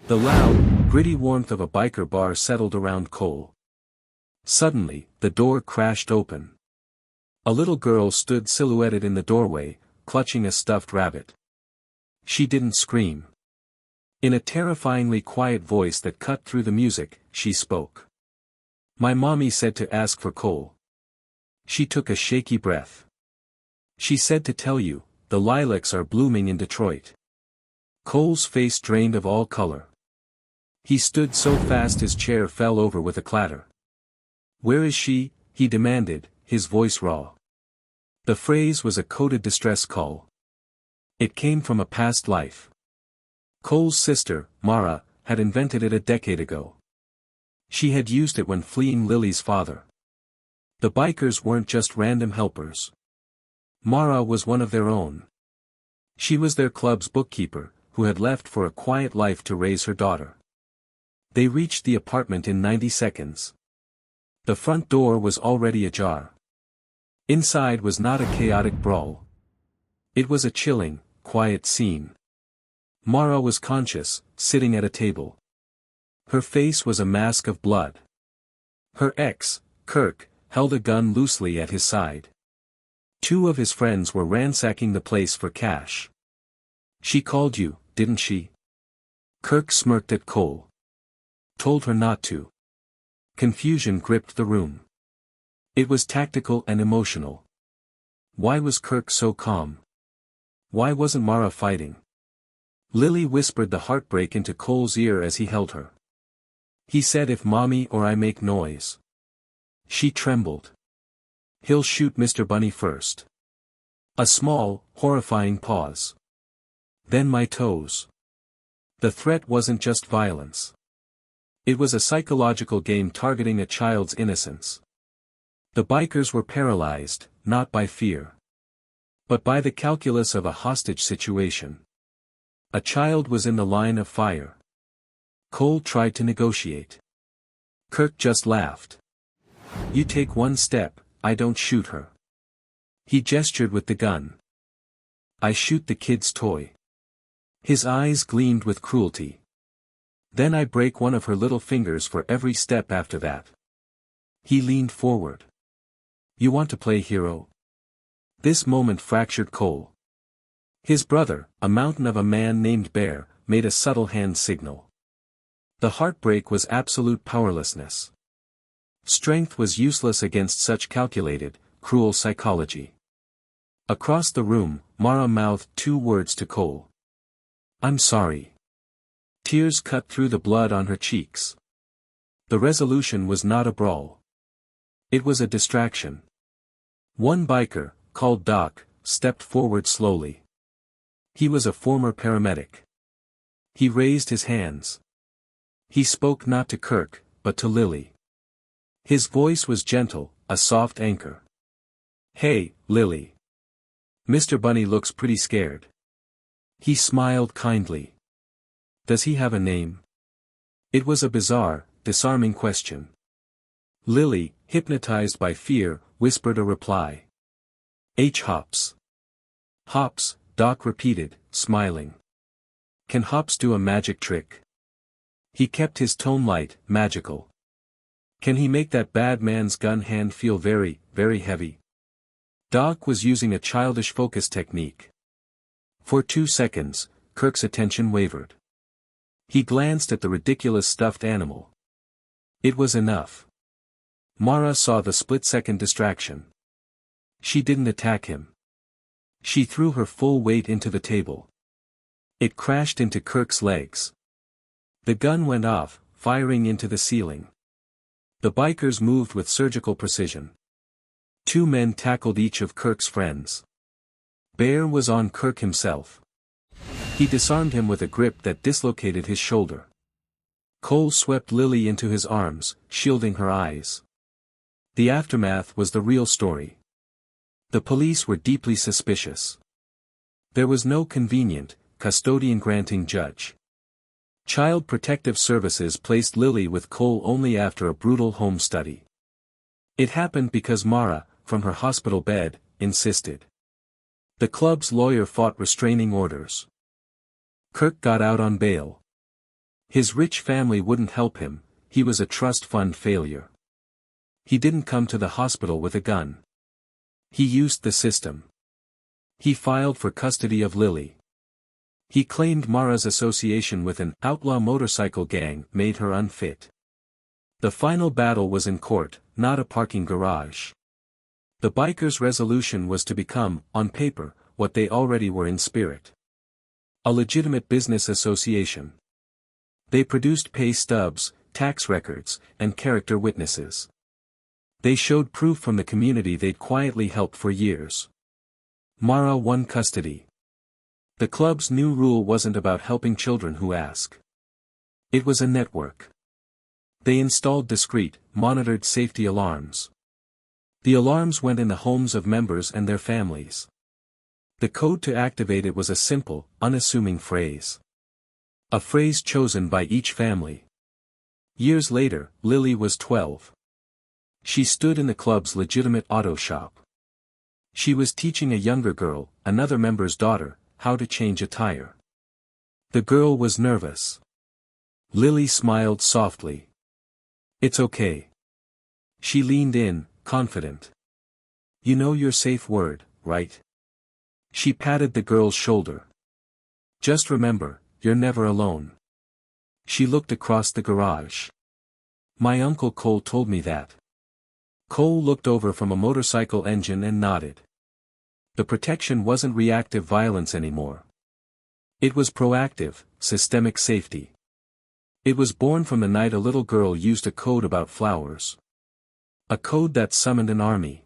The loud, gritty warmth of a biker bar settled around Cole. Suddenly, the door crashed open. A little girl stood silhouetted in the doorway, clutching a stuffed rabbit. She didn't scream. In a terrifyingly quiet voice that cut through the music, she spoke. "My mommy said to ask for Cole." She took a shaky breath. "She said to tell you, the lilacs are blooming in Detroit." Cole's face drained of all color. He stood so fast his chair fell over with a clatter. "Where is she?" he demanded, his voice raw. The phrase was a coded distress call. It came from a past life. Cole's sister, Mara, had invented it a decade ago. She had used it when fleeing Lily's father. The bikers weren't just random helpers. Mara was one of their own. She was their club's bookkeeper, who had left for a quiet life to raise her daughter. They reached the apartment in 90 seconds. The front door was already ajar. Inside was not a chaotic brawl. It was a chilling, quiet scene. Mara was conscious, sitting at a table. Her face was a mask of blood. Her ex, Kirk, held a gun loosely at his side. Two of his friends were ransacking the place for cash. "She called you, didn't she?" Kirk smirked at Cole. "Told her not to." Confusion gripped the room. It was tactical and emotional. Why was Kirk so calm? Why wasn't Mara fighting? Lily whispered the heartbreak into Cole's ear as he held her. "He said if mommy or I make noise." She trembled. "He'll shoot Mr. Bunny first." A small, horrifying pause. "Then my toes." The threat wasn't just violence. It was a psychological game targeting a child's innocence. The bikers were paralyzed, not by fear, but by the calculus of a hostage situation. A child was in the line of fire. Cole tried to negotiate. Kirk just laughed. "You take one step, I don't shoot her." He gestured with the gun. "I shoot the kid's toy." His eyes gleamed with cruelty. "Then I break one of her little fingers for every step after that." He leaned forward. "You want to play hero?" This moment fractured Cole. His brother, a mountain of a man named Bear, made a subtle hand signal. The heartbreak was absolute powerlessness. Strength was useless against such calculated, cruel psychology. Across the room, Mara mouthed two words to Cole. "I'm sorry." Tears cut through the blood on her cheeks. The resolution was not a brawl. It was a distraction. One biker, called Doc, stepped forward slowly. He was a former paramedic. He raised his hands. He spoke not to Kirk, but to Lily. His voice was gentle, a soft anchor. "Hey, Lily. Mr. Bunny looks pretty scared." He smiled kindly. "Does he have a name?" It was a bizarre, disarming question. Lily, hypnotized by fear, whispered a reply. "H. Hops." "Hops," Doc repeated, smiling. "Can Hops do a magic trick?" He kept his tone light, magical. "Can he make that bad man's gun hand feel very, very heavy?" Doc was using a childish focus technique. For 2 seconds, Kirk's attention wavered. He glanced at the ridiculous stuffed animal. It was enough. Mara saw the split-second distraction. She didn't attack him. She threw her full weight into the table. It crashed into Kirk's legs. The gun went off, firing into the ceiling. The bikers moved with surgical precision. 2 men tackled each of Kirk's friends. Bear was on Kirk himself. He disarmed him with a grip that dislocated his shoulder. Cole swept Lily into his arms, shielding her eyes. The aftermath was the real story. The police were deeply suspicious. There was no convenient, custodian-granting judge. Child Protective Services placed Lily with Cole only after a brutal home study. It happened because Mara, from her hospital bed, insisted. The club's lawyer fought restraining orders. Kirk got out on bail. His rich family wouldn't help him, he was a trust fund failure. He didn't come to the hospital with a gun. He used the system. He filed for custody of Lily. He claimed Mara's association with an outlaw motorcycle gang made her unfit. The final battle was in court, not a parking garage. The bikers' resolution was to become, on paper, what they already were in spirit. A legitimate business association. They produced pay stubs, tax records, and character witnesses. They showed proof from the community they'd quietly helped for years. Mara won custody. The club's new rule wasn't about helping children who ask. It was a network. They installed discreet, monitored safety alarms. The alarms went in the homes of members and their families. The code to activate it was a simple, unassuming phrase. A phrase chosen by each family. Years later, Lily was 12. She stood in the club's legitimate auto shop. She was teaching a younger girl, another member's daughter, how to change a tire. The girl was nervous. Lily smiled softly. "It's okay." She leaned in, confident. "You know your safe word, right?" She patted the girl's shoulder. "Just remember, you're never alone." She looked across the garage. "My Uncle Cole told me that." Cole looked over from a motorcycle engine and nodded. The protection wasn't reactive violence anymore. It was proactive, systemic safety. It was born from the night a little girl used a code about flowers. A code that summoned an army.